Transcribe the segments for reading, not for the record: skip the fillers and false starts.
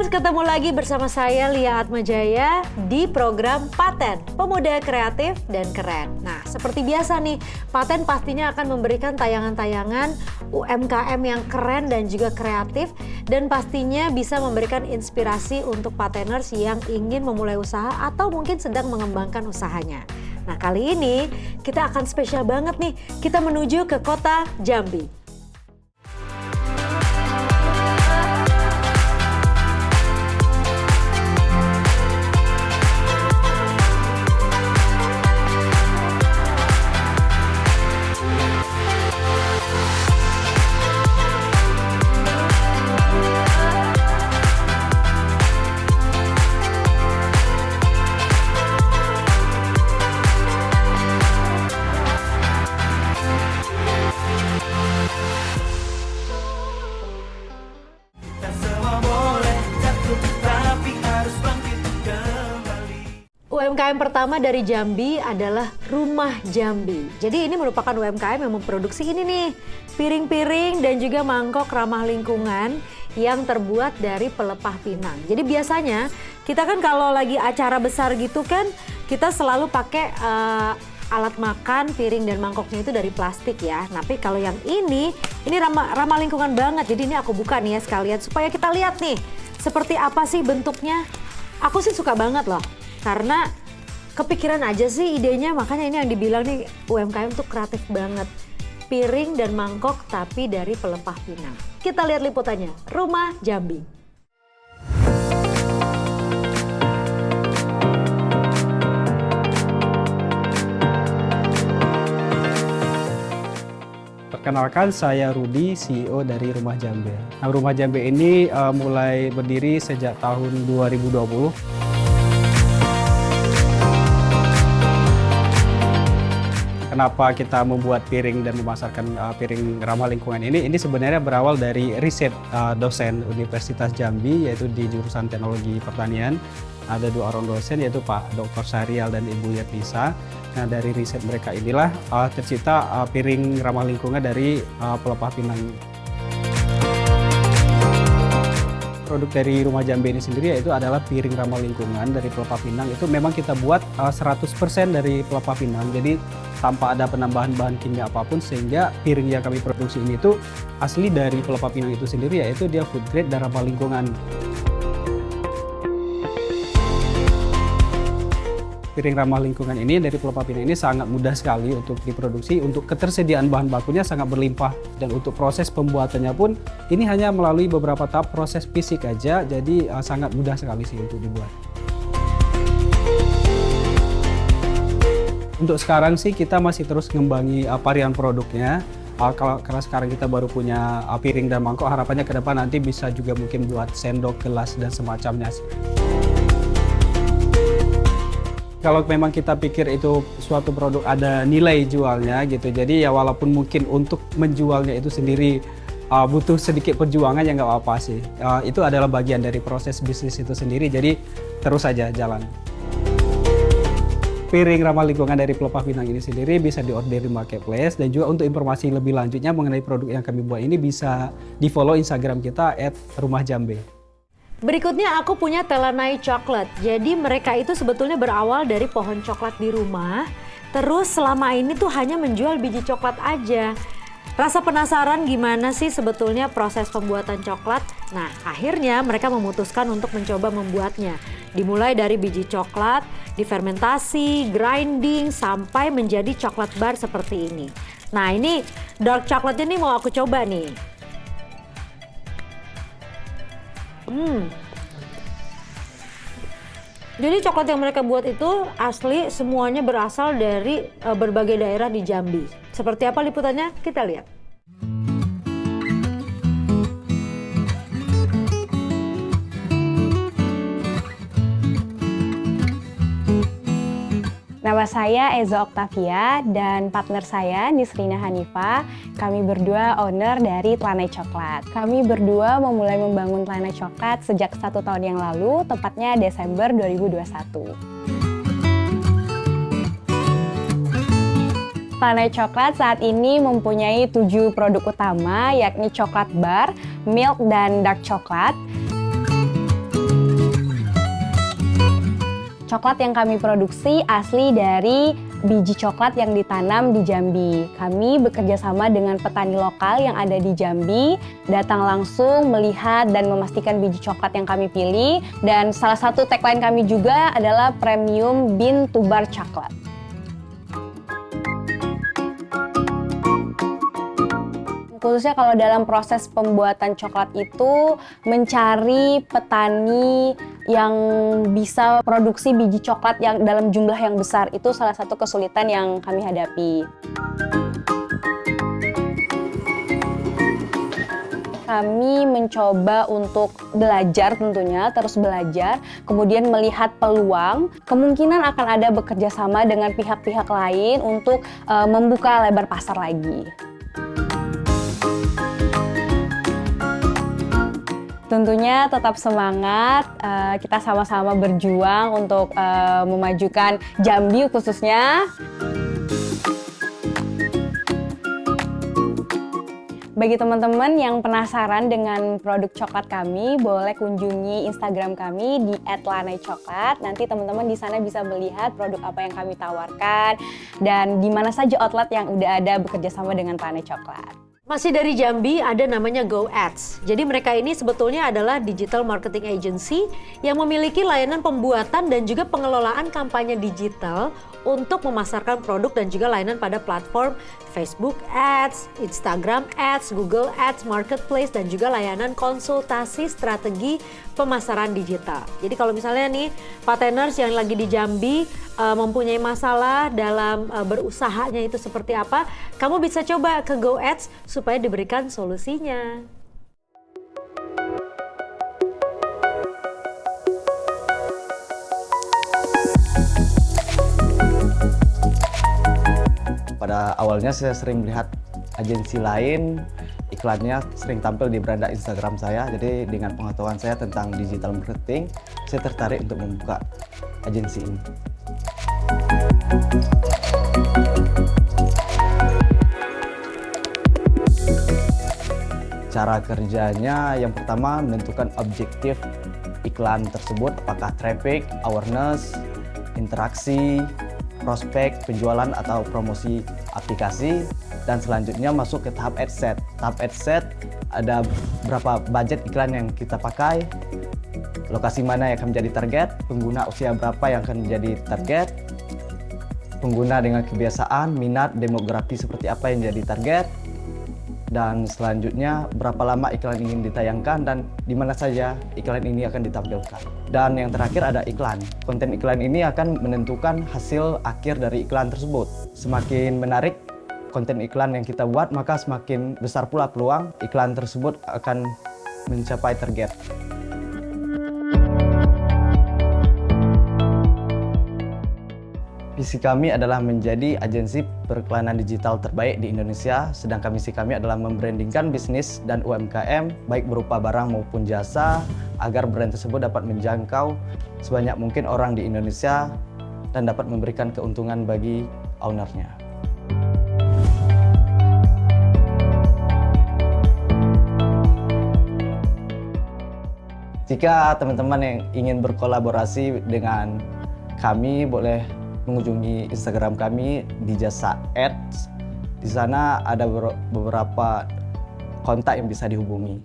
ketemu lagi bersama saya Lia Atmajaya di program Paten, Pemuda Kreatif dan Keren. Nah, seperti biasa nih, Paten pastinya akan memberikan tayangan-tayangan UMKM yang keren dan juga kreatif, dan pastinya bisa memberikan inspirasi untuk pateners yang ingin memulai usaha atau mungkin sedang mengembangkan usahanya. Nah, kali ini kita akan spesial banget nih, kita menuju ke kota Jambi. UMKM pertama dari Jambi adalah Rumah Jambi. Jadi ini merupakan UMKM yang memproduksi ini nih, piring-piring dan juga mangkok ramah lingkungan yang terbuat dari pelepah pinang. Jadi biasanya kita kan kalau lagi acara besar gitu kan, kita selalu pakai alat makan, piring dan mangkoknya itu dari plastik ya. Tapi kalau yang ini ramah lingkungan banget. Jadi ini aku buka nih ya sekalian supaya kita lihat nih seperti apa sih bentuknya. Aku sih suka banget loh. Karena kepikiran aja sih idenya, makanya ini yang dibilang nih UMKM tuh kreatif banget. Piring dan mangkok tapi dari pelepah pinang. Kita lihat liputannya, Rumah Jambi. Perkenalkan, saya Rudi, CEO dari Rumah Jambi. Nah, Rumah Jambi ini mulai berdiri sejak tahun 2020. Kenapa kita membuat piring dan memasarkan piring ramah lingkungan ini? Ini sebenarnya berawal dari riset dosen Universitas Jambi, yaitu di jurusan Teknologi Pertanian. Ada dua orang dosen, yaitu Pak Dr. Syarial dan Ibu Yetlisa. Nah, dari riset mereka inilah tercipta piring ramah lingkungan dari pelepah pinang. Produk dari Rumah Jambi ini sendiri yaitu adalah piring ramah lingkungan dari pelepah pinang. Itu memang kita buat 100% dari pelepah pinang. Jadi tanpa ada penambahan bahan kimia apapun, sehingga piring yang kami produksi ini itu asli dari pelepah pinang itu sendiri, yaitu dia food grade dan ramah lingkungan. Piring ramah lingkungan ini dari pelepah pinang ini sangat mudah sekali untuk diproduksi. Untuk ketersediaan bahan bakunya sangat berlimpah, dan untuk proses pembuatannya pun ini hanya melalui beberapa tahap proses fisik aja, jadi sangat mudah sekali sih untuk dibuat. Untuk sekarang sih kita masih terus ngembangi varian produknya. Karena sekarang kita baru punya piring dan mangkok, harapannya ke depan nanti bisa juga mungkin buat sendok, gelas dan semacamnya. Kalau memang kita pikir itu suatu produk ada nilai jualnya gitu, jadi ya walaupun mungkin untuk menjualnya itu sendiri butuh sedikit perjuangan, ya nggak apa-apa sih. Itu adalah bagian dari proses bisnis itu sendiri, jadi terus saja jalan. Piring ramah lingkungan dari pelepah pinang ini sendiri bisa diorder di marketplace, dan juga untuk informasi lebih lanjutnya mengenai produk yang kami buat ini bisa di-follow Instagram kita @rumahjambi. Berikutnya aku punya Telanai Coklat. Jadi mereka itu sebetulnya berawal dari pohon coklat di rumah. Terus selama ini tuh hanya menjual biji coklat aja. Rasa penasaran gimana sih sebetulnya proses pembuatan coklat? Nah, akhirnya mereka memutuskan untuk mencoba membuatnya. Dimulai dari biji coklat, difermentasi, grinding, sampai menjadi coklat bar seperti ini. Nah, ini dark coklatnya nih mau aku coba nih. Jadi coklat yang mereka buat itu asli, semuanya berasal dari berbagai daerah di Jambi. Seperti apa liputannya? Kita lihat. Nama saya Eza Oktavia dan partner saya Nisrina Hanifa. Kami berdua owner dari Telanai Coklat. Kami berdua memulai membangun Telanai Coklat sejak 1 tahun yang lalu, tepatnya Desember 2021. Telanai Coklat saat ini mempunyai 7 produk utama, yakni coklat bar, milk, dan dark coklat. Coklat yang kami produksi asli dari biji coklat yang ditanam di Jambi. Kami bekerja sama dengan petani lokal yang ada di Jambi, datang langsung melihat dan memastikan biji coklat yang kami pilih. Dan salah satu tagline kami juga adalah Premium Bean to Bar Coklat. Khususnya kalau dalam proses pembuatan coklat itu mencari petani yang bisa produksi biji coklat yang dalam jumlah yang besar, itu salah satu kesulitan yang kami hadapi. Kami mencoba untuk belajar tentunya, terus belajar, kemudian melihat peluang, kemungkinan akan ada bekerja sama dengan pihak-pihak lain untuk membuka lebar pasar lagi. Tentunya tetap semangat, kita sama-sama berjuang untuk memajukan Jambi khususnya. Bagi teman-teman yang penasaran dengan produk coklat kami, boleh kunjungi Instagram kami di @lanai_coklat. Nanti teman-teman di sana bisa melihat produk apa yang kami tawarkan dan di mana saja outlet yang udah ada bekerja sama dengan Lanai Coklat. Masih dari Jambi ada namanya Go Ads. Jadi mereka ini sebetulnya adalah digital marketing agency yang memiliki layanan pembuatan dan juga pengelolaan kampanye digital untuk memasarkan produk dan juga layanan pada platform Facebook Ads, Instagram Ads, Google Ads, Marketplace, dan juga layanan konsultasi strategi pemasaran digital. Jadi kalau misalnya nih Pateners yang lagi di Jambi mempunyai masalah dalam berusahanya itu seperti apa, kamu bisa coba ke Go Ads supaya diberikan solusinya. Pada awalnya saya sering melihat agensi lain, iklannya sering tampil di beranda Instagram saya. Jadi dengan pengetahuan saya tentang digital marketing, saya tertarik untuk membuka agensi ini. Cara kerjanya yang pertama menentukan objektif iklan tersebut, apakah traffic, awareness, interaksi, prospek, penjualan atau promosi aplikasi, dan selanjutnya masuk ke tahap ad set. Tahap ad set ada berapa budget iklan yang kita pakai, lokasi mana yang akan menjadi target, pengguna usia berapa yang akan menjadi target, pengguna dengan kebiasaan, minat, demografi seperti apa yang jadi target, dan selanjutnya berapa lama iklan ini ditayangkan dan di mana saja iklan ini akan ditampilkan. Dan yang terakhir ada iklan. Konten iklan ini akan menentukan hasil akhir dari iklan tersebut. Semakin menarik konten iklan yang kita buat, maka semakin besar pula peluang iklan tersebut akan mencapai target. Visi kami adalah menjadi agensi periklanan digital terbaik di Indonesia, sedangkan misi kami adalah membrandingkan bisnis dan UMKM, baik berupa barang maupun jasa, agar brand tersebut dapat menjangkau sebanyak mungkin orang di Indonesia dan dapat memberikan keuntungan bagi ownernya. Jika teman-teman yang ingin berkolaborasi dengan kami, boleh mengunjungi Instagram kami di Jasa Ads. Di sana ada beberapa kontak yang bisa dihubungi.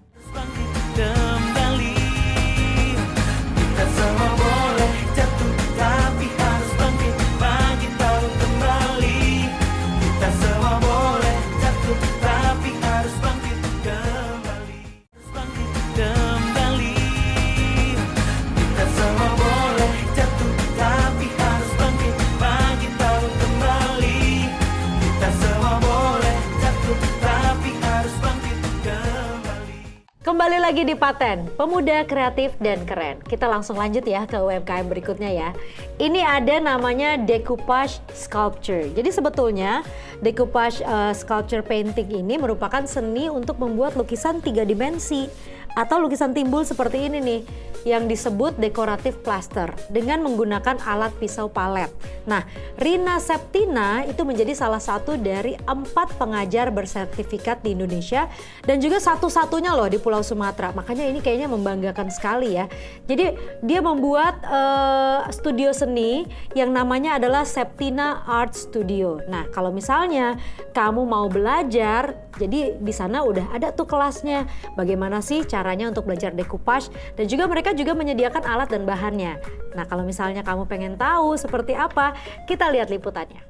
Kembali lagi di Paten, pemuda kreatif dan keren. Kita langsung lanjut ya ke UMKM berikutnya ya. Ini ada namanya Decoupage Sculpture. Jadi sebetulnya Decoupage Sculpture Painting ini merupakan seni untuk membuat lukisan 3 dimensi. Atau lukisan timbul seperti ini nih, yang disebut dekoratif plaster dengan menggunakan alat pisau palet. Nah, Rina Septina itu menjadi salah satu dari 4 pengajar bersertifikat di Indonesia dan juga satu-satunya loh di Pulau Sumatera. Makanya ini kayaknya membanggakan sekali ya. Jadi dia membuat studio seni yang namanya adalah Septina Art Studio. Nah, kalau misalnya kamu mau belajar, jadi di sana udah ada tuh kelasnya. Bagaimana sih caranya untuk belajar decoupage, dan juga mereka juga menyediakan alat dan bahannya. Nah, kalau misalnya kamu pengen tahu seperti apa, kita lihat liputannya.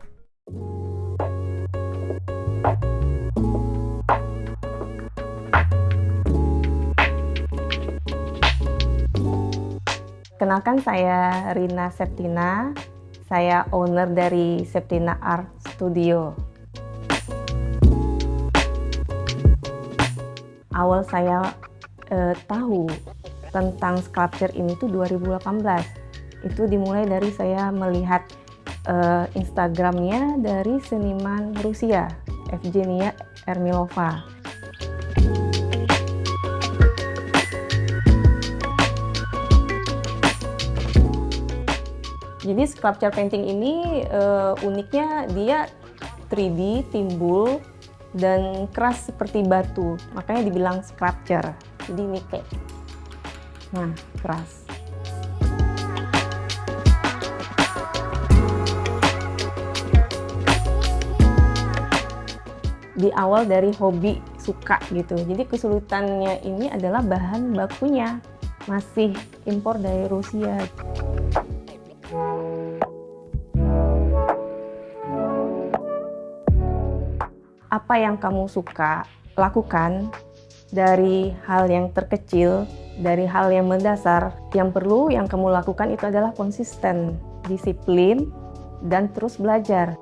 Kenalkan, saya Rina Septina. Saya owner dari Septina Art Studio. Awal saya tahu tentang sculpture ini tuh 2018. Itu dimulai dari saya melihat Instagramnya dari seniman Rusia, Evgenia Ermilova. Jadi sculpture painting ini uniknya dia 3D, timbul, dan keras seperti batu, makanya dibilang sculpture. Jadi ini kayak, nah, keras. Di awal dari hobi suka gitu, jadi kesulitannya ini adalah bahan bakunya masih impor dari Rusia. Apa yang kamu suka, lakukan dari hal yang terkecil, dari hal yang mendasar. Yang perlu yang kamu lakukan itu adalah konsisten, disiplin, dan terus belajar.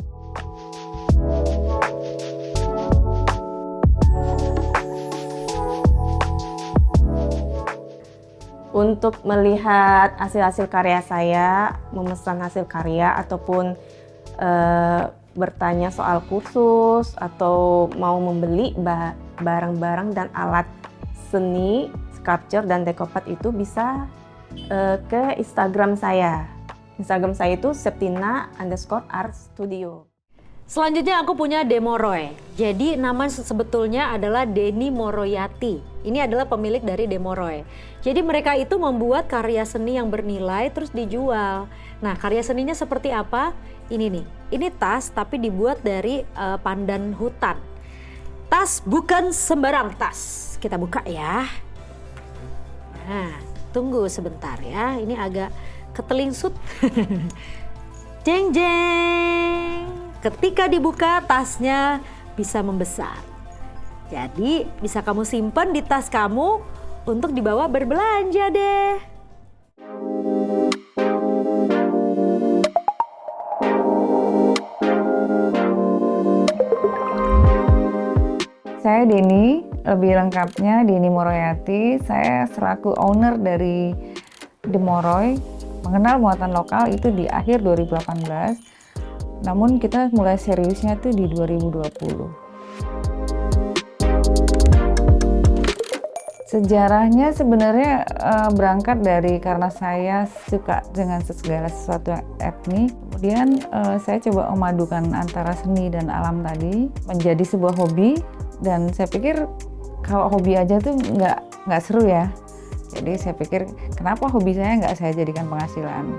Untuk melihat hasil-hasil karya saya, memesan hasil karya, ataupun bertanya soal kursus atau mau membeli barang-barang dan alat seni, sculpture dan decoupage itu bisa ke Instagram saya. Instagram saya itu Septina_Art Studio. Selanjutnya aku punya Demoroy. Jadi nama sebetulnya adalah Deni Moroyati. Ini adalah pemilik dari Demoroy. Jadi mereka itu membuat karya seni yang bernilai terus dijual. Nah, karya seninya seperti apa? Ini nih, ini tas tapi dibuat dari pandan hutan. Tas bukan sembarang tas. Kita buka ya. Nah, tunggu sebentar ya. Ini agak ketelingsut. Jeng jeng. Ketika dibuka, tasnya bisa membesar. Jadi bisa kamu simpan di tas kamu untuk dibawa berbelanja deh. Saya Deni, lebih lengkapnya Deni Moroyati. Saya selaku owner dari Demoroy, mengenal muatan lokal itu di akhir 2018. Namun kita mulai seriusnya tuh di 2020. Sejarahnya sebenarnya berangkat dari karena saya suka dengan segala sesuatu yang etnik. Kemudian saya coba memadukan antara seni dan alam tadi menjadi sebuah hobi. Dan saya pikir kalau hobi aja tuh nggak seru ya. Jadi saya pikir kenapa hobi saya nggak saya jadikan penghasilan.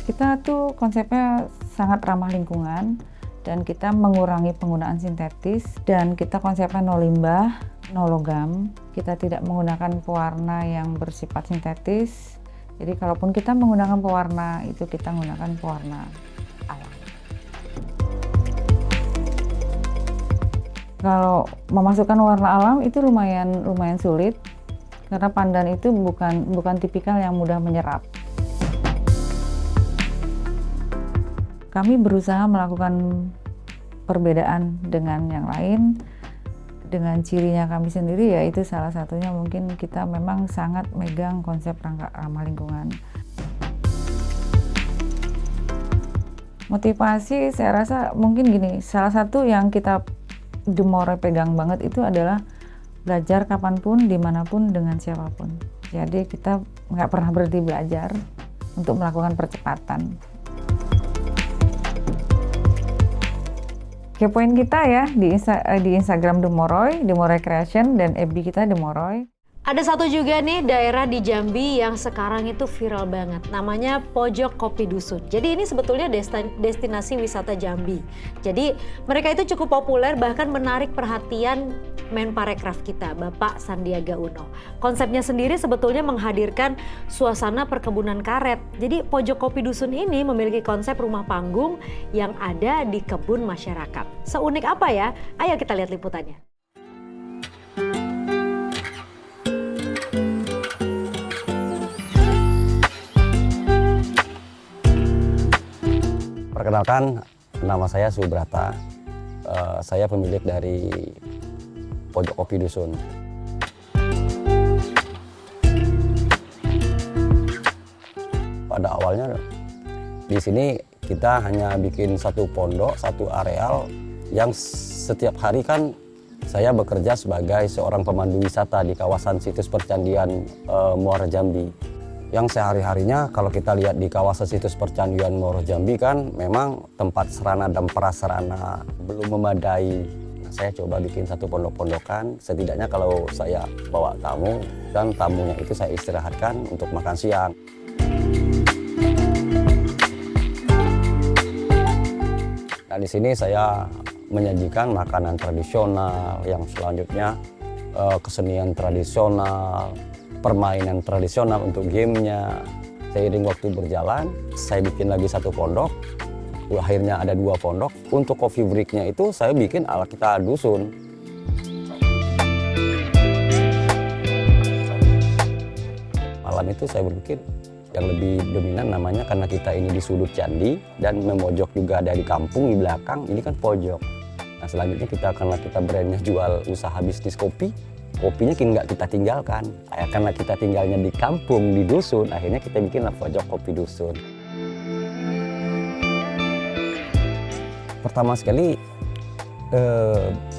Kita tuh konsepnya sangat ramah lingkungan dan kita mengurangi penggunaan sintetis dan kita konsepnya no limbah, no logam. Kita tidak menggunakan pewarna yang bersifat sintetis. Jadi kalaupun kita menggunakan pewarna itu kita menggunakan pewarna alam. Kalau memasukkan warna alam itu lumayan sulit karena pandan itu bukan tipikal yang mudah menyerap. Kami berusaha melakukan perbedaan dengan yang lain. Dengan cirinya kami sendiri, yaitu salah satunya mungkin kita memang sangat megang konsep ramah lingkungan. Motivasi saya rasa mungkin gini, salah satu yang kita Demore pegang banget itu adalah belajar kapanpun, dimanapun, dengan siapapun. Jadi kita nggak pernah berhenti belajar untuk melakukan percepatan. Kepoin kita ya di Instagram Demoroy Creation, dan FB kita Demoroy. Ada satu juga nih daerah di Jambi yang sekarang itu viral banget, namanya Pojok Kopi Dusun. Jadi ini sebetulnya destinasi wisata Jambi. Jadi mereka itu cukup populer, bahkan menarik perhatian Menparekraf kita, Bapak Sandiaga Uno. Konsepnya sendiri sebetulnya menghadirkan suasana perkebunan karet. Jadi Pojok Kopi Dusun ini memiliki konsep rumah panggung yang ada di kebun masyarakat. Seunik apa ya? Ayo kita lihat liputannya. Perkenalkan, nama saya Subrata. Saya pemilik dari Pojok Kopi Dusun. Pada awalnya di sini kita hanya bikin satu pondok, satu areal yang setiap hari kan saya bekerja sebagai seorang pemandu wisata di kawasan situs percandian Muara Jambi. Yang sehari-harinya kalau kita lihat di kawasan situs percandian Muara Jambi kan memang tempat serana dan prasarana belum memadai. Nah, saya coba bikin satu pondok-pondokan, setidaknya kalau saya bawa tamu dan tamunya itu saya istirahatkan untuk makan siang. Nah, di sini saya menyajikan makanan tradisional, yang selanjutnya kesenian tradisional, permainan tradisional untuk gamenya. Seiring waktu berjalan, saya bikin lagi satu pondok. Akhirnya ada 2 pondok. Untuk coffee breaknya itu saya bikin ala kita dusun. Malam itu saya berpikir yang lebih dominan namanya, karena kita ini di sudut candi dan memojok juga ada di kampung di belakang, ini kan pojok. Nah, selanjutnya karena kita brandnya jual usaha bisnis kopi, kopinya nggak kita tinggalkan. Karena kita tinggalnya di kampung, di dusun, akhirnya kita bikinlah Pojok Kopi Dusun. Pertama sekali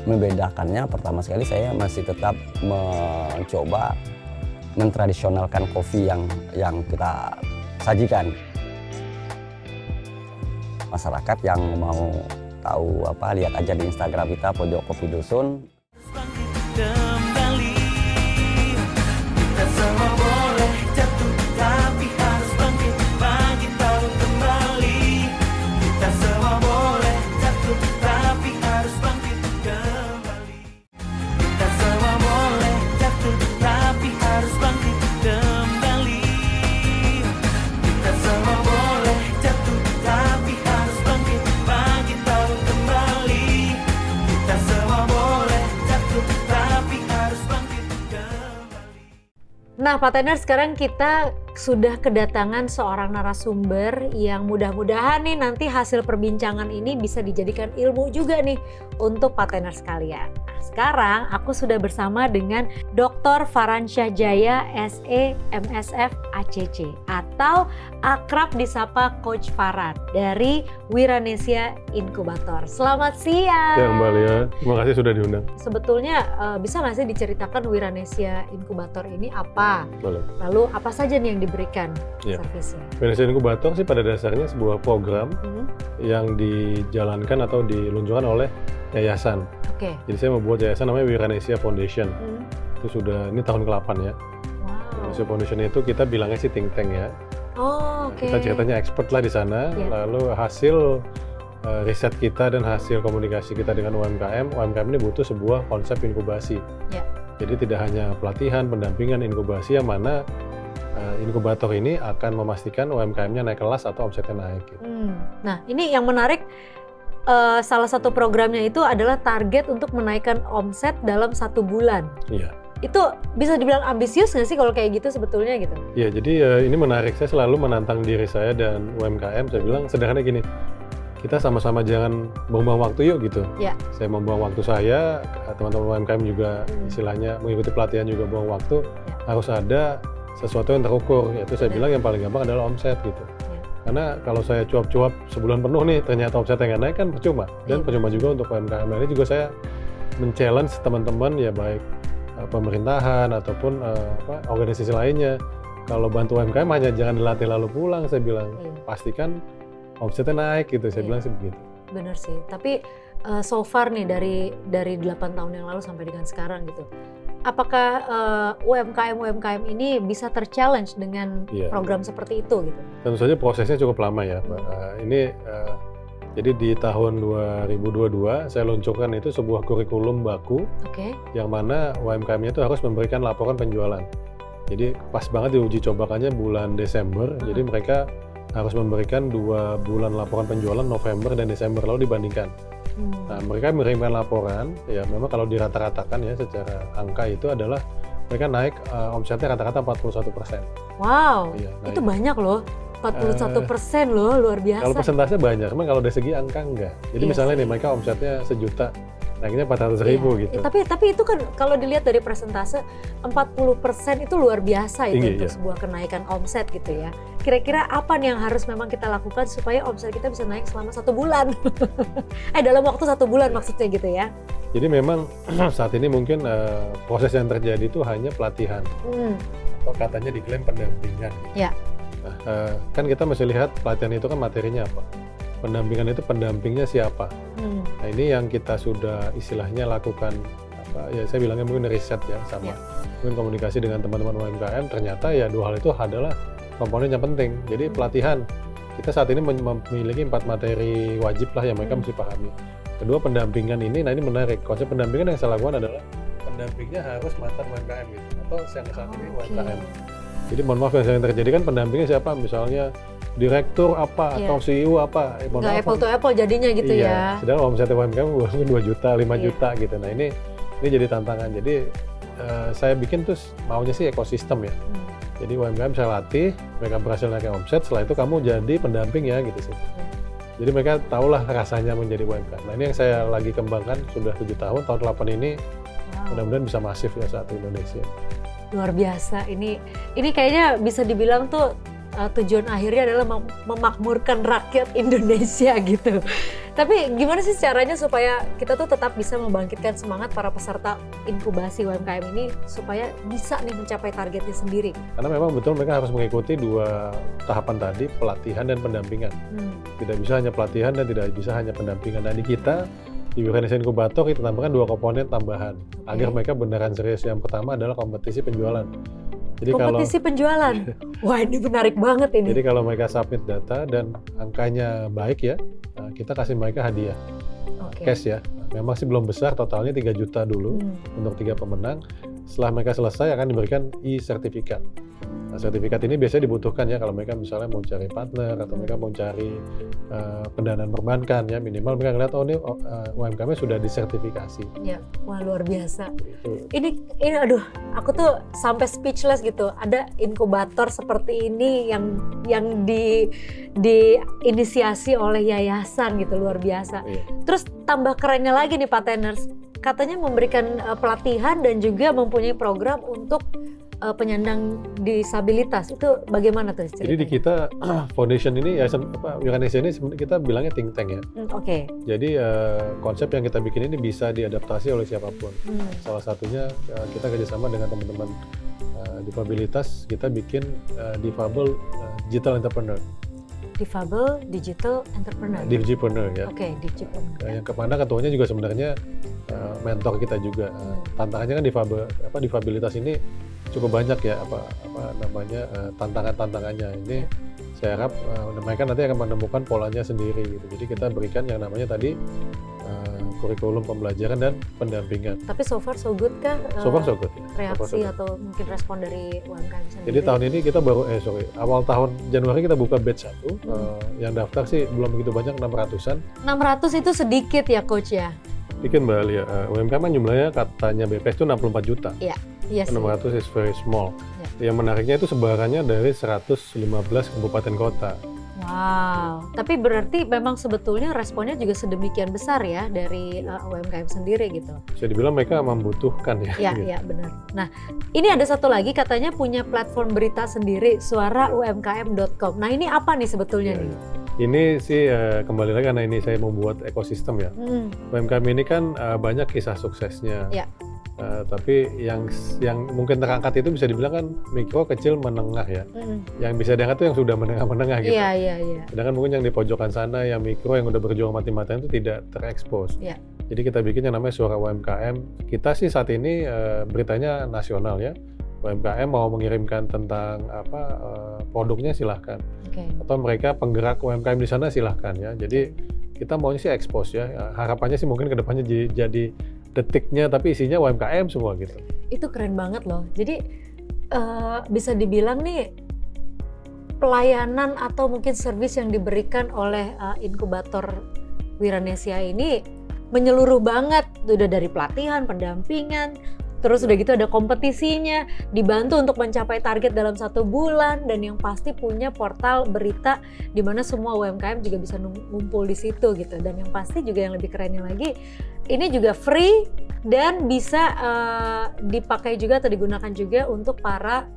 membedakannya, pertama sekali saya masih tetap mencoba mentradisionalkan kopi yang kita sajikan. Masyarakat yang mau tahu lihat aja di Instagram kita Pojok Kopi Dusun. Nah, Pak Tenar, sekarang kita sudah kedatangan seorang narasumber yang mudah-mudahan nih nanti hasil perbincangan ini bisa dijadikan ilmu juga nih untuk Pak Tenar sekalian. Nah, sekarang aku sudah bersama dengan Dr. Faransyah Jaya, SE, MSF, ACC atau akrab disapa Coach Faran dari Wiranesia Inkubator. Selamat siang. Ya, Mbak Lia, terima kasih sudah diundang. Sebetulnya bisa nggak sih diceritakan Wiranesia Inkubator ini apa? Boleh. Lalu apa saja nih yang diberikan servisnya? Wiranesia Inkubator sih pada dasarnya sebuah program yang dijalankan atau diluncurkan oleh yayasan. Oke. Jadi saya membuat yayasan namanya Wiranesia Foundation. Itu ini tahun ke-8 ya. Wow. Wiranesia Foundation itu kita bilangnya sih think tank ya. Oh, oke. Kita ceritanya expert lah di sana. Lalu hasil riset kita dan hasil komunikasi kita dengan UMKM ini butuh sebuah konsep inkubasi. Ya. Jadi tidak hanya pelatihan, pendampingan, inkubasi yang mana inkubator ini akan memastikan UMKM-nya naik kelas atau omsetnya naik. Gitu. Nah, ini yang menarik, salah satu programnya itu adalah target untuk menaikkan omset dalam 1 bulan. Iya. Itu bisa dibilang ambisius nggak sih kalau kayak gitu sebetulnya gitu? Iya, jadi ini menarik. Saya selalu menantang diri saya dan UMKM. Saya bilang sederhana gini, kita sama-sama jangan buang-buang waktu yuk gitu. Ya. Saya membuang waktu saya, teman-teman UMKM juga istilahnya mengikuti pelatihan juga buang waktu. Harus ada sesuatu yang terukur, yaitu saya bilang yang paling gampang adalah omset gitu. Karena kalau saya cuap-cuap sebulan penuh nih, ternyata omsetnya nggak naik kan percuma. Dan percuma juga untuk UMKM. Ini juga saya men-challenge teman-teman ya baik pemerintahan ataupun organisasi lainnya. Kalau bantu UMKM hanya jangan dilatih lalu pulang, saya bilang. Pastikan omsetnya naik gitu, saya bilang sih begitu. Bener sih, tapi so far nih dari 8 tahun yang lalu sampai dengan sekarang gitu, apakah UMKM ini bisa ter-challenge dengan program seperti itu gitu? Tentu saja prosesnya cukup lama ya, Pak. Jadi di tahun 2022 saya luncurkan itu sebuah kurikulum baku, yang mana UMKM-nya itu harus memberikan laporan penjualan. Jadi pas banget diuji cobakannya bulan Desember, jadi mereka harus memberikan 2 bulan laporan penjualan November dan Desember, lalu dibandingkan. Nah, mereka mengirimkan laporan, ya memang kalau dirata-ratakan ya secara angka itu adalah mereka naik omsetnya rata-rata 41%. Wow, itu banyak loh, 41% loh, luar biasa. Kalau persentase banyak, memang kalau dari segi angka enggak. Jadi misalnya nih mereka omsetnya 1 juta, naiknya 400.000 gitu. Tapi itu kan kalau dilihat dari persentase 40% itu luar biasa itu tinggi, untuk sebuah kenaikan omset gitu ya. Kira-kira apa nih yang harus memang kita lakukan supaya omset kita bisa naik selama 1 bulan? Dalam waktu 1 bulan maksudnya gitu ya. Jadi memang saat ini mungkin proses yang terjadi itu hanya pelatihan. Atau katanya diklaim pendampingan. Ya. Nah, kan kita mesti lihat pelatihan itu kan materinya apa. Pendampingan itu pendampingnya siapa. Nah ini yang kita sudah istilahnya lakukan, saya bilangnya mungkin riset ya, sama mungkin komunikasi dengan teman-teman UMKM, ternyata ya 2 hal itu adalah komponen yang penting. Jadi pelatihan, kita saat ini memiliki 4 materi wajib lah yang mereka mesti pahami. Kedua pendampingan ini, nah ini menarik, konsep pendampingan yang saya lakukan adalah pendampingnya harus mantan UMKM gitu, atau yang saat ini UMKM. Jadi mohon maaf yang sering terjadi kan pendampingnya siapa, misalnya direktur apa atau CEO apa, nggak apple to apple jadinya gitu ya. Sedangkan omset UMKM mungkin 2 juta, 5 juta gitu. Nah ini jadi tantangan. Jadi saya bikin tuh maunya sih ekosistem ya. Jadi UMKM saya latih, mereka berhasil naik omset, setelah itu kamu jadi pendamping ya gitu sih. Jadi mereka tahulah rasanya menjadi UMKM. Nah ini yang saya lagi kembangkan sudah 7 tahun, tahun 8 ini mudah-mudahan bisa masif ya saat Indonesia. Luar biasa, ini kayaknya bisa dibilang tuh tujuan akhirnya adalah memakmurkan rakyat Indonesia gitu. Tapi gimana sih caranya supaya kita tuh tetap bisa membangkitkan semangat para peserta inkubasi UMKM ini supaya bisa nih mencapai targetnya sendiri? Karena memang betul mereka harus mengikuti 2 tahapan tadi, pelatihan dan pendampingan. Tidak bisa hanya pelatihan dan tidak bisa hanya pendampingan. Dan di kita, di Indonesia Inkubator kita tambahkan 2 komponen tambahan agar mereka beneran serius. Yang pertama adalah kompetisi penjualan. Jadi kompetisi penjualan, wah ini menarik banget ini. Jadi kalau mereka submit data dan angkanya baik ya, kita kasih mereka hadiah, cash ya. Memang sih belum besar, totalnya 3 juta dulu untuk 3 pemenang. Setelah mereka selesai akan diberikan e-sertifikat. Nah, sertifikat ini biasanya dibutuhkan ya kalau mereka misalnya mau cari partner atau mereka mau cari pendanaan perbankan ya, minimal mereka ngeliat ini UMKM-nya sudah disertifikasi. Ya, wah luar biasa. Ini aduh, aku tuh sampai speechless gitu. Ada inkubator seperti ini yang diinisiasi oleh yayasan gitu, luar biasa. Terus tambah kerennya lagi nih Pak Teners, katanya memberikan pelatihan dan juga mempunyai program untuk penyandang disabilitas. Itu bagaimana tuh ceritanya? Jadi di kita foundation ini, Indonesia ini kita bilangnya think tank ya. Jadi konsep yang kita bikin ini bisa diadaptasi oleh siapapun. Salah satunya kita kerjasama dengan teman-teman difabilitas, kita bikin Difabel Digital Entrepreneur. Difabel Digital Entrepreneur. Digipreneur ya. Digipreneur. Yang kepada ketuanya juga sebenarnya mentor kita juga. Tantangannya kan difabilitas ini cukup banyak ya tantangannya. Ini saya harap mereka nanti akan menemukan polanya sendiri gitu. Jadi kita berikan yang namanya tadi kurikulum pembelajaran dan pendampingan. Tapi so far so good kah? So far so good. Reaksi atau mungkin respon dari UMKM sendiri? Jadi tahun ini kita baru awal tahun Januari kita buka batch 1. Yang daftar sih belum begitu banyak, 600-an. 600 itu sedikit ya Coach ya? Dikit Mbak Alia. UMKM kan jumlahnya katanya BPS itu 64 juta. Iya. Yes, 600 is very small. Yang menariknya itu sebarannya dari 115 kabupaten kota. Wow, tapi berarti memang sebetulnya responnya juga sedemikian besar ya dari UMKM sendiri gitu. Bisa dibilang mereka membutuhkan ya. Iya, iya benar. Nah, ini ada satu lagi katanya punya platform berita sendiri, suaraumkm.com. Nah, ini apa nih sebetulnya nih? Ini sih kembali lagi karena ini saya membuat ekosistem ya. UMKM ini kan banyak kisah suksesnya. Ya. Tapi yang mungkin terangkat itu bisa dibilang kan mikro, kecil, menengah ya. Yang bisa diangkat itu yang sudah menengah-menengah gitu. Iya. Sedangkan mungkin yang di pojokan sana, yang mikro, yang udah berjuang mati-matian itu tidak terekspos. Iya. Jadi kita bikin yang namanya Suara UMKM. Kita sih saat ini beritanya nasional ya. UMKM mau mengirimkan tentang produknya silahkan. Atau mereka penggerak UMKM di sana silahkan ya. Jadi kita maunya sih expose ya. Harapannya sih mungkin kedepannya jadi detiknya tapi isinya UMKM semua gitu. Itu keren banget loh. Jadi bisa dibilang nih pelayanan atau mungkin service yang diberikan oleh inkubator Wiranesia ini menyeluruh banget. Udah dari pelatihan, pendampingan, terus udah gitu ada kompetisinya, dibantu untuk mencapai target dalam 1 bulan, dan yang pasti punya portal berita di mana semua UMKM juga bisa ngumpul di situ gitu. Dan yang pasti juga yang lebih kerennya lagi, ini juga free dan bisa dipakai juga atau digunakan juga untuk para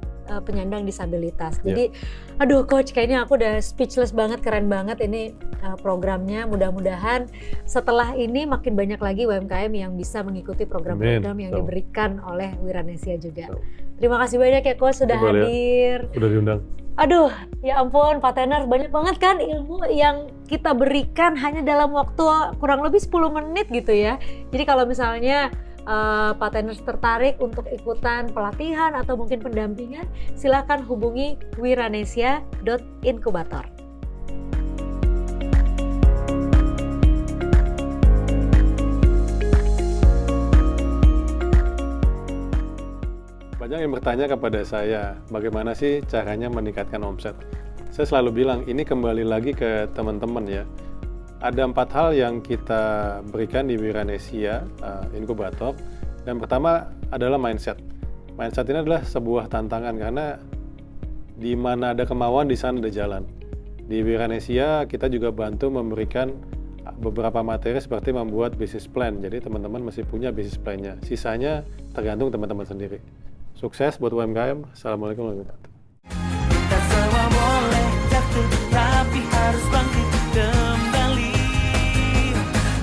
penyandang disabilitas. Jadi, aduh coach, kayaknya aku udah speechless banget, keren banget ini programnya. Mudah-mudahan setelah ini makin banyak lagi UMKM yang bisa mengikuti program-program yang diberikan oleh Wiranesia juga. Terima kasih banyak ya coach sudah hadir. Udah diundang. Aduh, ya ampun Pak Tenar, banyak banget kan ilmu yang kita berikan hanya dalam waktu kurang lebih 10 menit gitu ya. Jadi kalau misalnya Pak Teners tertarik untuk ikutan pelatihan atau mungkin pendampingan, silakan hubungi wiranesia.inkubator. Banyak yang bertanya kepada saya, bagaimana sih caranya meningkatkan omset? Saya selalu bilang, ini kembali lagi ke teman-teman ya. Ada 4 hal yang kita berikan di Wiranesia Inkubator. Dan pertama adalah mindset. Mindset ini adalah sebuah tantangan karena di mana ada kemauan di sana ada jalan. Di Wiranesia kita juga bantu memberikan beberapa materi seperti membuat business plan. Jadi teman-teman mesti punya business plan-nya. Sisanya tergantung teman-teman sendiri. Sukses buat UMKM. Assalamualaikum warahmatullahi wabarakatuh. Kita semua boleh jatuh, tapi harus bangkit kembali.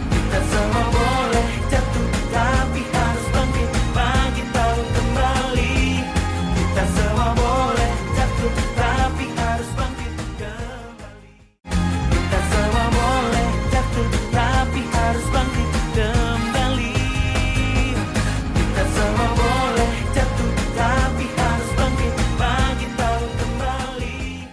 Kita semua boleh jatuh, tapi harus bangkit tahu kembali. Kita semua boleh jatuh, tapi harus bangkit kembali. Kita semua boleh jatuh, tapi harus bangkit kembali. Kita semua boleh jatuh, tapi harus bangkit tahu kembali.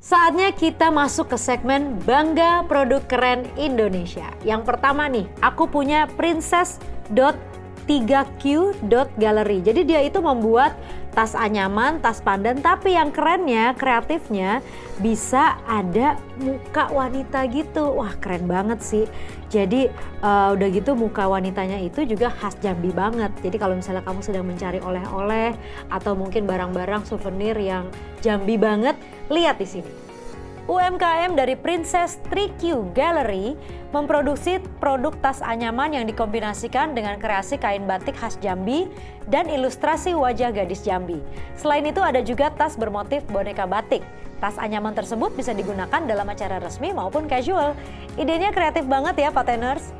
Saatnya kita masuk ke segmen Bangga Produk Keren Indonesia. Yang pertama nih, aku punya princess.3q.gallery. Jadi dia itu membuat tas anyaman, tas pandan, tapi yang kerennya, kreatifnya bisa ada muka wanita gitu. Wah, keren banget sih. Jadi udah gitu muka wanitanya itu juga khas Jambi banget. Jadi kalau misalnya kamu sedang mencari oleh-oleh atau mungkin barang-barang souvenir yang Jambi banget, lihat di sini. UMKM dari Princess 3Q Gallery memproduksi produk tas anyaman yang dikombinasikan dengan kreasi kain batik khas Jambi dan ilustrasi wajah gadis Jambi. Selain itu ada juga tas bermotif boneka batik. Tas anyaman tersebut bisa digunakan dalam acara resmi maupun casual. Idenya kreatif banget ya Pak Teners.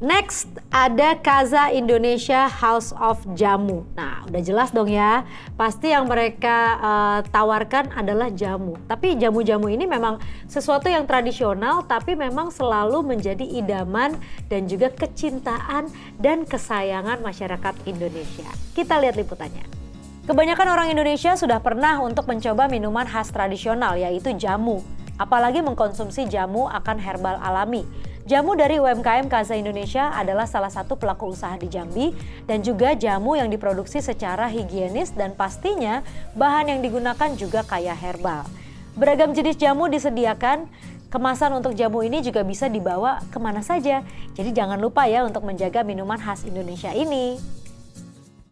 Next ada Kaza Indonesia House of Jamu. Nah udah jelas dong ya, pasti yang mereka tawarkan adalah jamu. Tapi jamu-jamu ini memang sesuatu yang tradisional tapi memang selalu menjadi idaman dan juga kecintaan dan kesayangan masyarakat Indonesia. Kita lihat liputannya. Kebanyakan orang Indonesia sudah pernah untuk mencoba minuman khas tradisional yaitu jamu. Apalagi mengkonsumsi jamu akan herbal alami. Jamu dari UMKM Kaza Indonesia adalah salah satu pelaku usaha di Jambi dan juga jamu yang diproduksi secara higienis dan pastinya bahan yang digunakan juga kaya herbal. Beragam jenis jamu disediakan, kemasan untuk jamu ini juga bisa dibawa kemana saja. Jadi jangan lupa ya untuk menjaga minuman khas Indonesia ini.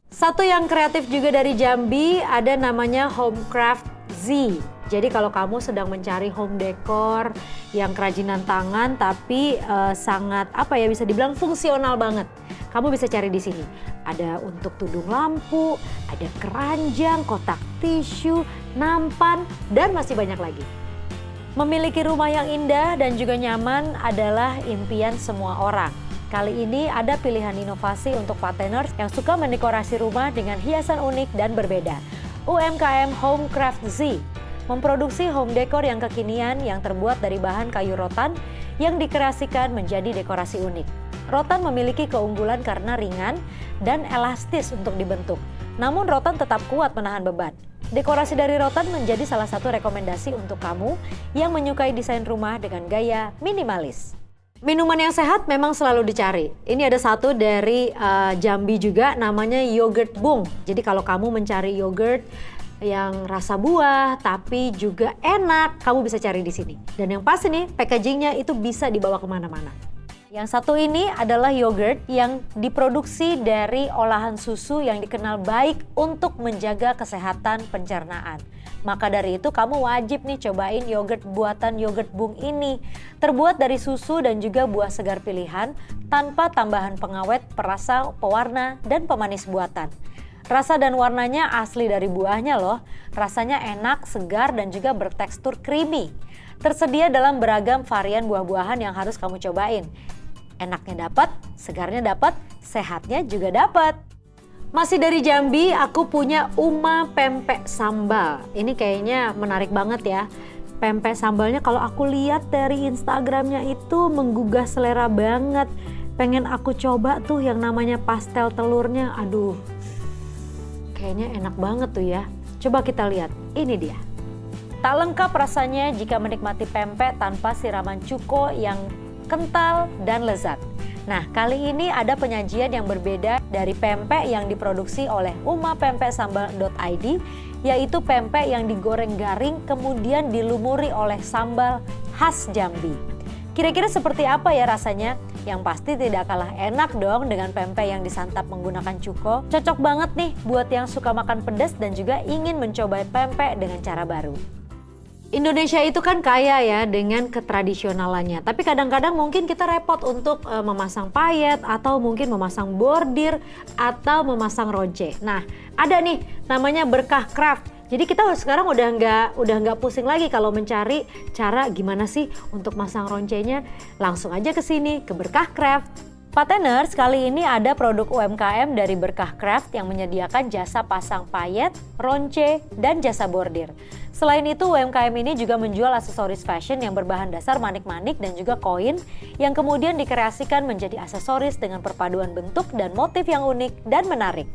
Satu yang kreatif juga dari Jambi ada namanya Homecraft Z. Jadi kalau kamu sedang mencari home decor yang kerajinan tangan tapi sangat bisa dibilang fungsional banget. Kamu bisa cari di sini. Ada untuk tudung lampu, ada keranjang, kotak tisu, nampan dan masih banyak lagi. Memiliki rumah yang indah dan juga nyaman adalah impian semua orang. Kali ini ada pilihan inovasi untuk parteners yang suka mendekorasi rumah dengan hiasan unik dan berbeda. UMKM Homecraft Z memproduksi home decor yang kekinian yang terbuat dari bahan kayu rotan yang dikreasikan menjadi dekorasi unik. Rotan memiliki keunggulan karena ringan dan elastis untuk dibentuk. Namun rotan tetap kuat menahan beban. Dekorasi dari rotan menjadi salah satu rekomendasi untuk kamu yang menyukai desain rumah dengan gaya minimalis. Minuman yang sehat memang selalu dicari. Ini ada satu dari Jambi juga, namanya yogurt bung. Jadi kalau kamu mencari yogurt yang rasa buah tapi juga enak, kamu bisa cari di sini. Dan yang pasti nih, packagingnya itu bisa dibawa kemana-mana. Yang satu ini adalah yogurt yang diproduksi dari olahan susu yang dikenal baik untuk menjaga kesehatan pencernaan. Maka dari itu kamu wajib nih cobain yogurt buatan Yogurt Bung ini. Terbuat dari susu dan juga buah segar pilihan tanpa tambahan pengawet, perasa, pewarna, dan pemanis buatan. Rasa dan warnanya asli dari buahnya loh. Rasanya enak, segar, dan juga bertekstur creamy. Tersedia dalam beragam varian buah-buahan yang harus kamu cobain. Enaknya dapat, segarnya dapat, sehatnya juga dapat. Masih dari Jambi, aku punya Uma Pempek Sambal. Ini kayaknya menarik banget ya. Pempek sambalnya kalau aku lihat dari Instagramnya itu menggugah selera banget. Pengen aku coba tuh yang namanya pastel telurnya. Aduh, kayaknya enak banget tuh ya. Coba kita lihat, ini dia. Tak lengkap rasanya jika menikmati pempek tanpa siraman cuko yang kental dan lezat. Nah, kali ini ada penyajian yang berbeda dari pempek yang diproduksi oleh umapempeksambal.id, yaitu pempek yang digoreng garing kemudian dilumuri oleh sambal khas Jambi. Kira-kira seperti apa ya rasanya? Yang pasti tidak kalah enak dong dengan pempek yang disantap menggunakan cuko. Cocok banget nih buat yang suka makan pedas dan juga ingin mencoba pempek dengan cara baru. Indonesia itu kan kaya ya dengan ketradisionalannya, tapi kadang-kadang mungkin kita repot untuk memasang payet atau mungkin memasang bordir atau memasang ronce. Nah, ada nih namanya Berkah Craft. Jadi kita sekarang udah nggak pusing lagi kalau mencari cara gimana sih untuk masang roncenya. Langsung aja ke sini ke Berkah Craft. Parteners, kali ini ada produk UMKM dari Berkah Craft yang menyediakan jasa pasang payet, ronce, dan jasa bordir. Selain itu, UMKM ini juga menjual aksesoris fashion yang berbahan dasar manik-manik dan juga koin yang kemudian dikreasikan menjadi aksesoris dengan perpaduan bentuk dan motif yang unik dan menarik.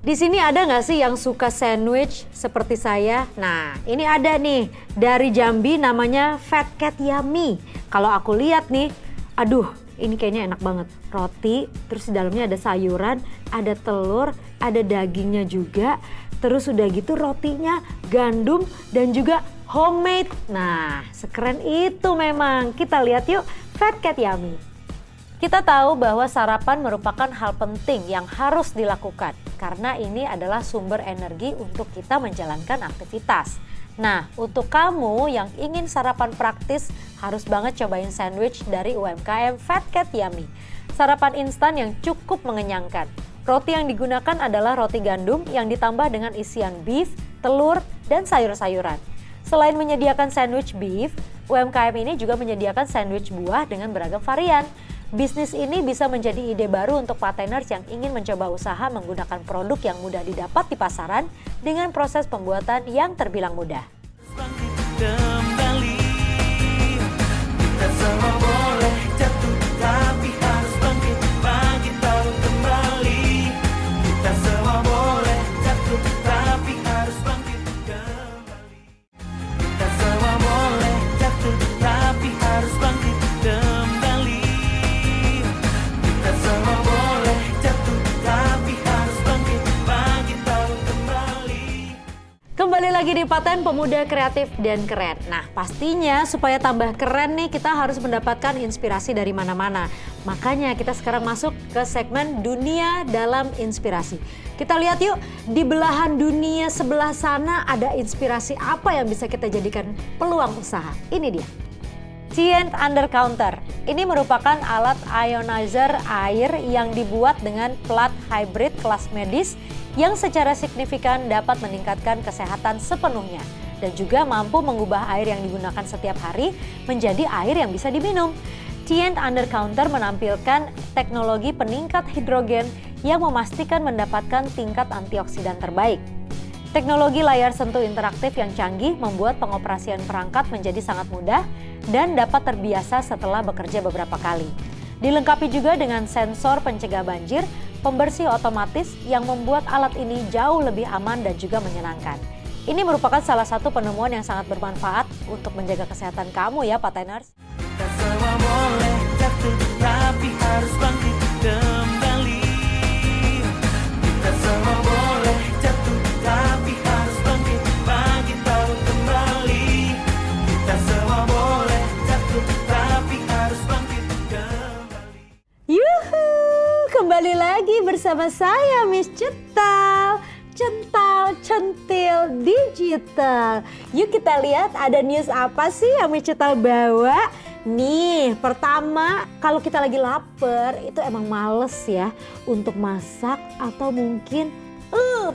Di sini ada nggak sih yang suka sandwich seperti saya? Nah, ini ada nih dari Jambi namanya Fat Cat Yummy. Kalau aku lihat nih, aduh, ini kayaknya enak banget. Roti, terus di dalamnya ada sayuran, ada telur, ada dagingnya juga. Terus udah gitu rotinya gandum dan juga homemade. Nah, sekeren itu memang. Kita lihat yuk, Fat Cat Yummy. Kita tahu bahwa sarapan merupakan hal penting yang harus dilakukan karena ini adalah sumber energi untuk kita menjalankan aktivitas. Nah, untuk kamu yang ingin sarapan praktis, harus banget cobain sandwich dari UMKM Fat Cat Yummy. Sarapan instan yang cukup mengenyangkan. Roti yang digunakan adalah roti gandum yang ditambah dengan isian beef, telur, dan sayur-sayuran. Selain menyediakan sandwich beef, UMKM ini juga menyediakan sandwich buah dengan beragam varian. Bisnis ini bisa menjadi ide baru untuk parteners yang ingin mencoba usaha menggunakan produk yang mudah didapat di pasaran dengan proses pembuatan yang terbilang mudah. Kembali, kita semua boleh jatuh, tapi harus bangkit, bangkit baru kembali. Kita semua boleh jatuh, tapi harus bangkit kembali. Kita semua boleh jatuh, tapi harus bangkit kembali. Kita semua boleh jatuh, tapi harus bangkit, bangkit baru kembali. Kembali lagi di Paten Pemuda Kreatif dan Keren. Nah, pastinya supaya tambah keren nih kita harus mendapatkan inspirasi dari mana-mana. Makanya kita sekarang masuk ke segmen Dunia Dalam Inspirasi. Kita lihat yuk, di belahan dunia sebelah sana ada inspirasi apa yang bisa kita jadikan peluang usaha. Ini dia. Tient Under Counter. Ini merupakan alat ionizer air yang dibuat dengan plat hybrid kelas medis yang secara signifikan dapat meningkatkan kesehatan sepenuhnya. dan juga mampu mengubah air yang digunakan setiap hari menjadi air yang bisa diminum. Tient Under Counter menampilkan teknologi peningkat hidrogen yang memastikan mendapatkan tingkat antioksidan terbaik. Teknologi layar sentuh interaktif yang canggih membuat pengoperasian perangkat menjadi sangat mudah dan dapat terbiasa setelah bekerja beberapa kali. Dilengkapi juga dengan sensor pencegah banjir, pembersih otomatis yang membuat alat ini jauh lebih aman dan juga menyenangkan. Ini merupakan salah satu penemuan yang sangat bermanfaat untuk menjaga kesehatan kamu ya Pateners. Kita semua boleh jatuh, tapi harus bangkit kembali. Kita semua boleh jatuh, tapi harus bangkit tahu kembali. Kita semua boleh jatuh, tapi harus bangkit kembali. Yuhu, kembali lagi bersama saya Miss Cetal. Cental, centil, digital. Yuk kita lihat ada news apa sih yang Miss Cetal bawa. Nih, pertama kalau kita lagi lapar itu emang males ya untuk masak atau mungkin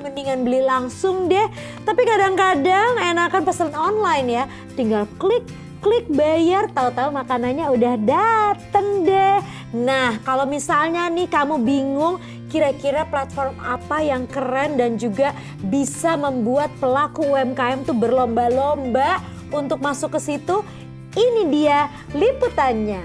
mendingan beli langsung deh. Tapi kadang-kadang enakan pesan online ya. Tinggal klik bayar, tahu-tahu makanannya udah dateng deh. Nah, kalau misalnya nih kamu bingung kira-kira platform apa yang keren dan juga bisa membuat pelaku UMKM tuh berlomba-lomba untuk masuk ke situ, ini dia liputannya.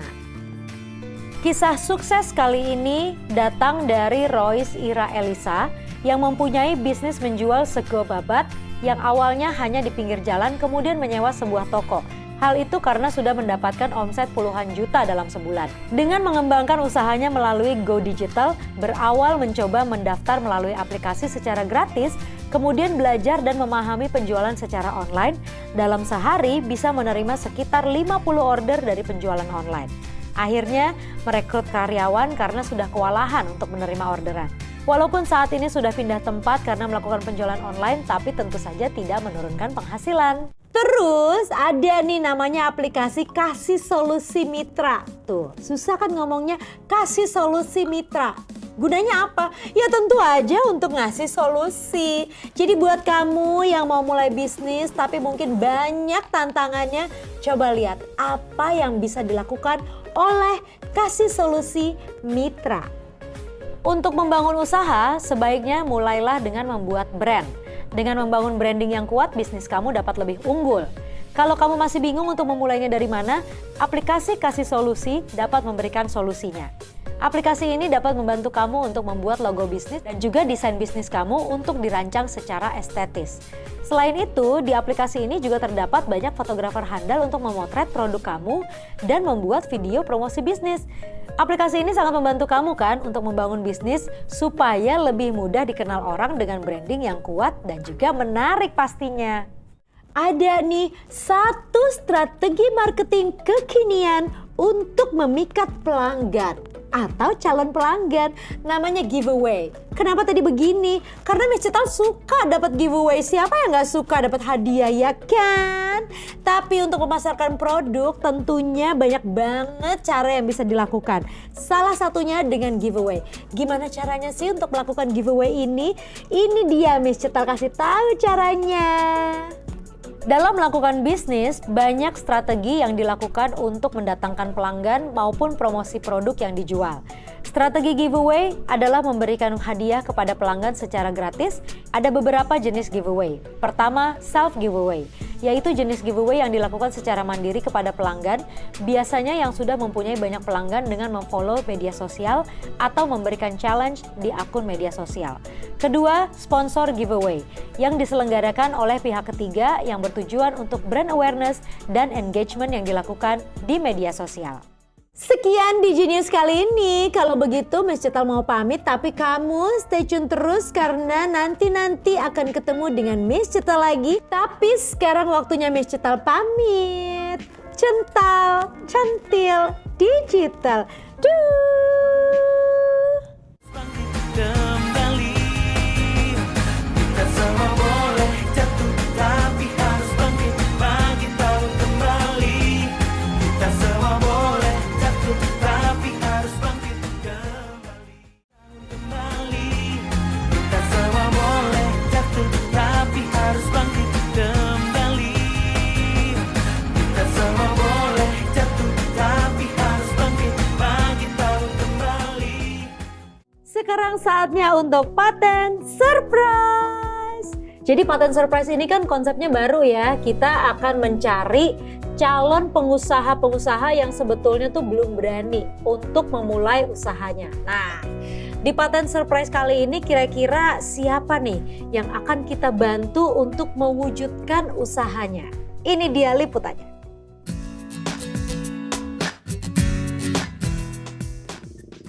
Kisah sukses kali ini datang dari Royce Ira Elisa yang mempunyai bisnis menjual sego babat yang awalnya hanya di pinggir jalan kemudian menyewa sebuah toko. Hal itu karena sudah mendapatkan omset puluhan juta dalam sebulan. Dengan mengembangkan usahanya melalui Go Digital, berawal mencoba mendaftar melalui aplikasi secara gratis, kemudian belajar dan memahami penjualan secara online. Dalam sehari bisa menerima sekitar 50 order dari penjualan online. Akhirnya merekrut karyawan karena sudah kewalahan untuk menerima orderan. Walaupun saat ini sudah pindah tempat karena melakukan penjualan online, tapi tentu saja tidak menurunkan penghasilan. Terus ada nih namanya aplikasi Kasih Solusi Mitra. Tuh, susah kan ngomongnya, Kasih Solusi Mitra. Gunanya apa? Ya tentu aja untuk ngasih solusi. Jadi buat kamu yang mau mulai bisnis tapi mungkin banyak tantangannya, coba lihat apa yang bisa dilakukan oleh Kasih Solusi Mitra. Untuk membangun usaha, sebaiknya mulailah dengan membuat brand. Dengan membangun branding yang kuat, bisnis kamu dapat lebih unggul. Kalau kamu masih bingung untuk memulainya dari mana, aplikasi Kasih Solusi dapat memberikan solusinya. Aplikasi ini dapat membantu kamu untuk membuat logo bisnis dan juga desain bisnis kamu untuk dirancang secara estetis. Selain itu, di aplikasi ini juga terdapat banyak fotografer handal untuk memotret produk kamu dan membuat video promosi bisnis. Aplikasi ini sangat membantu kamu kan untuk membangun bisnis supaya lebih mudah dikenal orang dengan branding yang kuat dan juga menarik pastinya. Ada nih satu strategi marketing kekinian untuk memikat pelanggan atau calon pelanggan, namanya giveaway. Kenapa tadi begini? Karena Miss Cetal suka dapat giveaway. Siapa yang gak suka dapat hadiah ya kan? Tapi untuk memasarkan produk tentunya banyak banget cara yang bisa dilakukan. Salah satunya dengan giveaway. Gimana caranya sih untuk melakukan giveaway ini? Ini dia Miss Cetal kasih tahu caranya. Dalam melakukan bisnis, banyak strategi yang dilakukan untuk mendatangkan pelanggan maupun promosi produk yang dijual. Strategi giveaway adalah memberikan hadiah kepada pelanggan secara gratis. Ada beberapa jenis giveaway. Pertama, self giveaway, yaitu jenis giveaway yang dilakukan secara mandiri kepada pelanggan, biasanya yang sudah mempunyai banyak pelanggan dengan memfollow media sosial atau memberikan challenge di akun media sosial. Kedua, sponsor giveaway, yang diselenggarakan oleh pihak ketiga yang bertujuan untuk brand awareness dan engagement yang dilakukan di media sosial. Sekian di Genius kali ini. Kalau begitu Miss Cetal mau pamit, tapi kamu stay tune terus karena nanti akan ketemu dengan Miss Cetal lagi. Tapi sekarang waktunya Miss Cetal pamit. Cental, centil, digital. Kembali, kita semua boleh jatuh, tapi harus bangkit tahu kembali. Kita semua boleh jatuh, tapi harus bangkit kembali. Kita semua boleh jatuh, tapi harus bangkit kembali. sekarang saatnya untuk paten surprise. Jadi paten surprise ini kan konsepnya baru ya. Kita akan mencari calon pengusaha-pengusaha yang sebetulnya tuh belum berani untuk memulai usahanya. Nah, di paten surprise kali ini kira-kira siapa nih yang akan kita bantu untuk mewujudkan usahanya? Ini dia liputannya.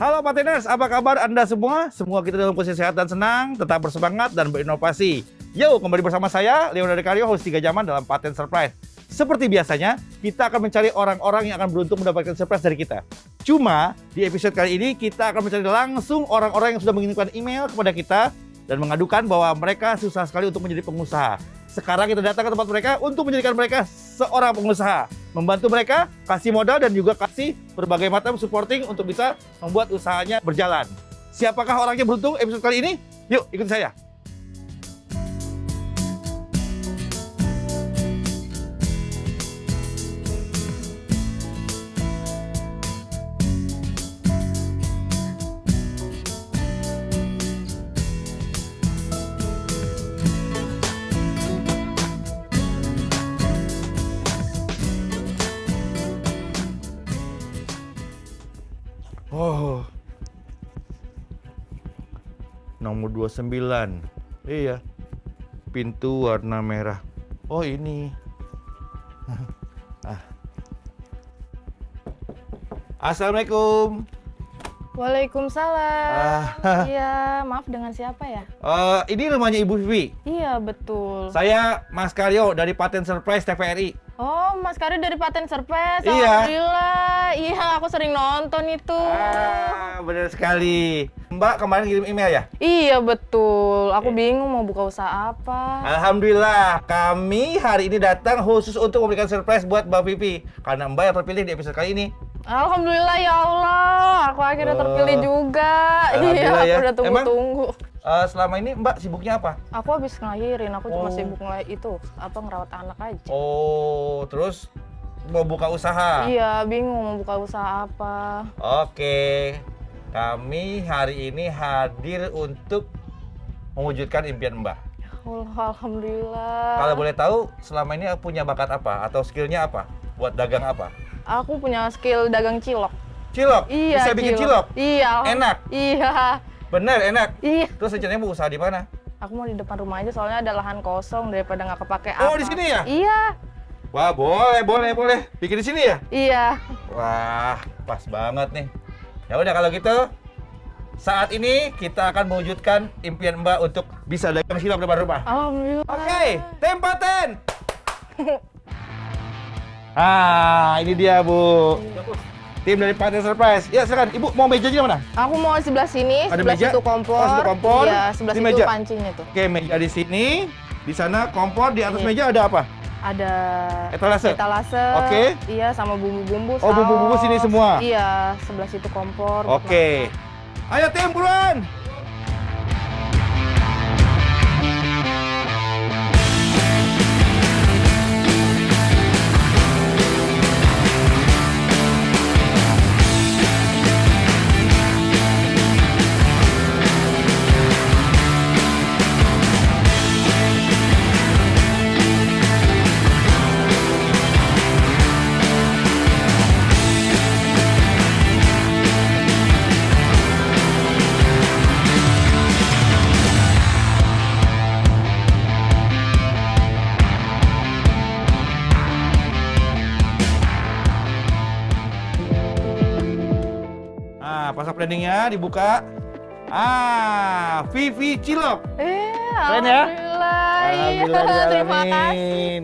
Halo Pateners, apa kabar Anda semua? Semua kita dalam kondisi sehat dan senang, tetap bersemangat dan berinovasi. Yo, kembali bersama saya, Leonardo Kario, host 3 Jaman dalam Paten Surprise. Seperti biasanya, kita akan mencari orang-orang yang akan beruntung mendapatkan surprise dari kita. Cuma, di episode kali ini kita akan mencari langsung orang-orang yang sudah mengirimkan email kepada kita dan mengadukan bahwa mereka susah sekali untuk menjadi pengusaha. Sekarang kita datang ke tempat mereka untuk menjadikan mereka seorang pengusaha. Membantu mereka, kasih modal dan juga kasih berbagai macam supporting untuk bisa membuat usahanya berjalan. Siapakah orangnya beruntung episode kali ini? Yuk, ikuti saya. Oh, nomor 29. Iya, pintu warna merah. Oh ini. Assalamualaikum. Waalaikumsalam. Iya, maaf dengan siapa ya? Ini rumahnya Ibu Vivi. Iya, betul. Saya Mas Karyo dari Paten Surprise TVRI. Oh, Mas Karyo dari Paten Surprise. Iya. Alhamdulillah. Iya, aku sering nonton itu. Benar sekali. Mbak kemarin kirim email ya? Iya, betul. Aku bingung mau buka usaha apa. Alhamdulillah, kami hari ini datang khusus untuk memberikan surprise buat Mbak Vivi. Karena Mbak yang terpilih di episode kali ini. Alhamdulillah ya Allah, aku akhirnya terpilih juga. Iya, Alhamdulillah ya. aku udah tunggu-tunggu. Selama ini Mbak sibuknya apa? Aku habis ngelahirin, aku cuma sibuk ngerawat anak aja. Oh, terus mau buka usaha? Iya, bingung mau buka usaha apa. Oke, kami hari ini hadir untuk mewujudkan impian Mbak. Alhamdulillah. Kalau boleh tahu, selama ini punya bakat apa atau skillnya apa? Buat dagang apa? Aku punya skill dagang cilok. Cilok? Iya, Bisa bikin cilok? Iya. Enak? Iya. Bener, enak? Iya. Terus rencananya mau usaha di mana? Aku mau di depan rumah aja, soalnya ada lahan kosong daripada nggak kepake Oh, apa. di sini ya? Iya. Wah, boleh. Bikin di sini ya? Iya. Wah, pas banget nih. Ya udah kalau gitu, saat ini kita akan mewujudkan impian Mbak untuk bisa dagang cilok depan rumah. Alhamdulillah. Oke, tempaten. Ini dia, Bu. Tim dari Paten Surprise. Ya, silakan. Ibu mau mejanya mana? Aku mau sebelah sini, Ada sebelah meja? situ kompor. Oh, situ kompor. Iya, sebelah Ini situ meja? pancingnya tuh. Oke, meja di sini. Di sana kompor, di atas Ini. meja ada apa? Ada Etalase? etalase. Oke. Iya, sama bumbu-bumbu. Oh, bumbu-bumbu saus. sini semua? Iya, sebelah situ kompor. Oke. Ayo tim, buruan. Pasang planningnya dibuka. Vivi Cilok. Keren ya? Alhamdulillah. Iya, terima kasih.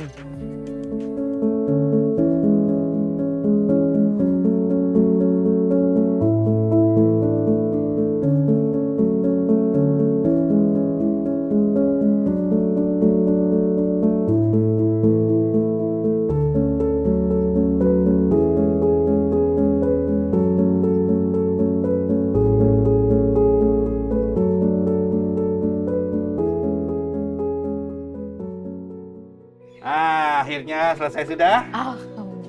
Akhirnya selesai sudah.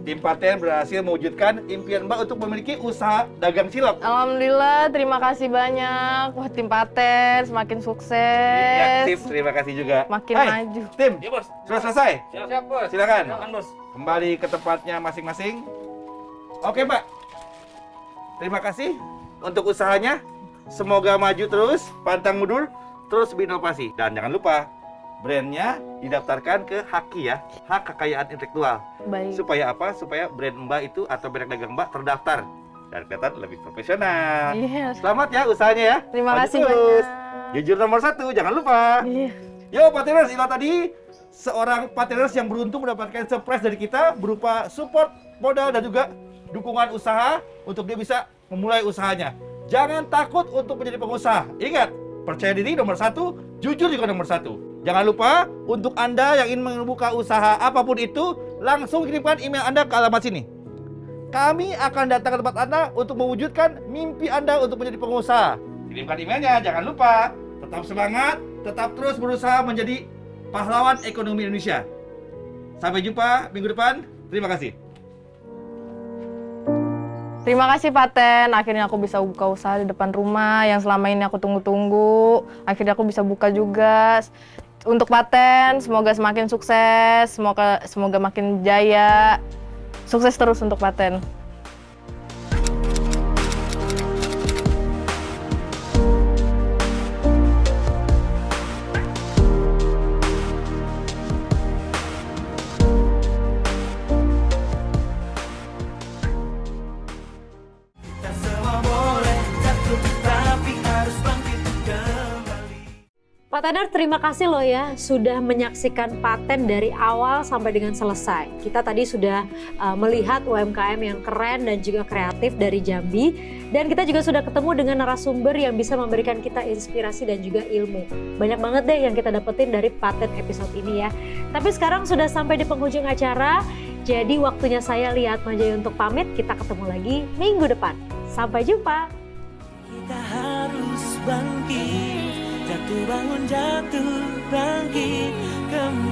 Tim Paten berhasil mewujudkan impian Mbak untuk memiliki usaha dagang cilok. Alhamdulillah, terima kasih banyak buat tim Paten, semakin sukses. Ya, Tim, terima kasih juga. Makin Hai, maju. Tim, sudah selesai? Siap, Bos. Silakan. Silakan, Bos. Kembali ke tempatnya masing-masing. Oke, Mbak. Terima kasih untuk usahanya. Semoga maju terus, pantang mundur, terus berinovasi. Dan jangan lupa, brandnya didaftarkan ke HAKI ya, Hak Kekayaan Intelektual. Baik. Supaya apa? Supaya brand Mbak itu atau brand dagang Mbak terdaftar dan kelihatan lebih profesional. Iya. Selamat ya usahanya ya. Terima Maju kasih terus. banyak. Jujur nomor 1, jangan lupa. Iya. Yo Patiners, inilah tadi seorang Patiners yang beruntung mendapatkan surprise dari kita berupa support modal dan juga dukungan usaha untuk dia bisa memulai usahanya. Jangan takut untuk menjadi pengusaha. Ingat, percaya diri nomor 1, jujur juga nomor 1. Jangan lupa untuk Anda yang ingin membuka usaha apapun itu, langsung kirimkan email Anda ke alamat sini. Kami akan datang ke tempat Anda untuk mewujudkan mimpi Anda untuk menjadi pengusaha. Kirimkan emailnya, jangan lupa. Tetap semangat, tetap terus berusaha menjadi pahlawan ekonomi Indonesia. Sampai jumpa minggu depan. Terima kasih. Terima kasih Paten, akhirnya aku bisa buka usaha di depan rumah yang selama ini aku tunggu-tunggu. Akhirnya aku bisa buka juga. Untuk Paten, semoga semakin sukses, semoga makin jaya. Sukses terus untuk Paten. Kita semua boleh jatuh, tapi harus bangkit kembali. Patener, terima kasih loh ya sudah menyaksikan Paten dari awal sampai dengan selesai. Kita tadi sudah melihat UMKM yang keren dan juga kreatif dari Jambi. Dan kita juga sudah ketemu dengan narasumber yang bisa memberikan kita inspirasi dan juga ilmu. Banyak banget deh yang kita dapetin dari Paten episode ini ya. Tapi sekarang sudah sampai di penghujung acara. Jadi waktunya saya Liat Manjaya untuk pamit. Kita ketemu lagi minggu depan. Sampai jumpa. Kita harus bangkit, jatuh bangun jatuh bangkit kembali.